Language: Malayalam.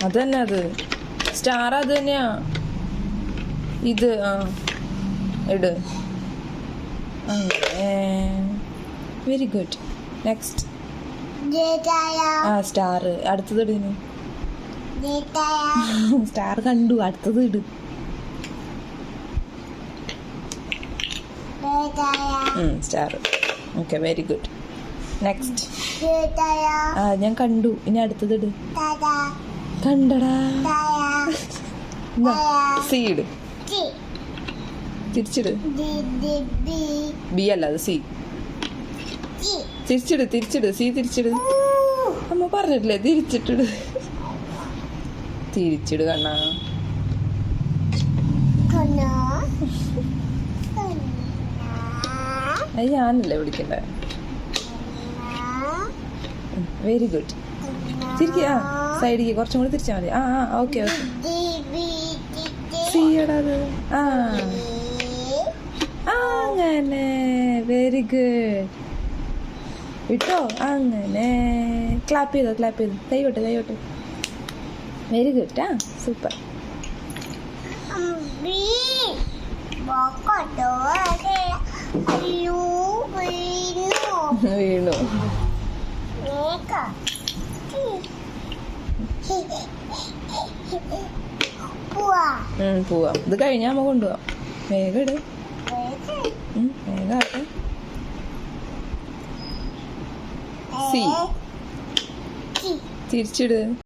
അത് തന്നെ, അത് സ്റ്റാർ അത് തന്നെയാ. ഇത് ഇട്. Very good. നെക്സ്റ്റ്. സ്റ്റാർ. അടുത്തത് ഇടുന്നു. സ്റ്റാർ കണ്ടു. അടുത്തത് ഇട്. Star. Okay, very good. Next. ഞാൻ കണ്ടു. ഇനി അടുത്തത് ഇട്. കണ്ടടാ. സി ഇട്. തിരിച്ചിട്. ബി അല്ല, അത് സി. തിരിച്ചിട്, തിരിച്ചിട്. സി തിരിച്ചിട്. അമ്മ പറഞ്ഞിട്ടില്ലേ തിരിച്ചിട്ടിട്. തിരിച്ചിട് കണ്ണാ. അത് ഞാനല്ലേ വിളിക്കണ്ടേ. Very good. തിരിക്കുക. സൈഡിലേക്ക് കുറച്ചും കൂടി തിരിച്ചാൽ മതി. Okay okay. സിയടാ അത്. അങ്ങനെ. Very good. ഇട്ടോ. അങ്ങനെ. ക്ലാപ്പ് ചെയ്തോ, ക്ലാപ്പ് ചെയ്തോ. കൈവട്ടെ, കൈവട്ടെ. Very good. സൂപ്പർ. വീണു. പോവാം. ഇത് കഴിഞ്ഞാൽ നമ്മ കൊണ്ടുപോവാം. വേഗം ഇട്. വേഗം ആട്ടെ. സി. തിരിച്ചിട്.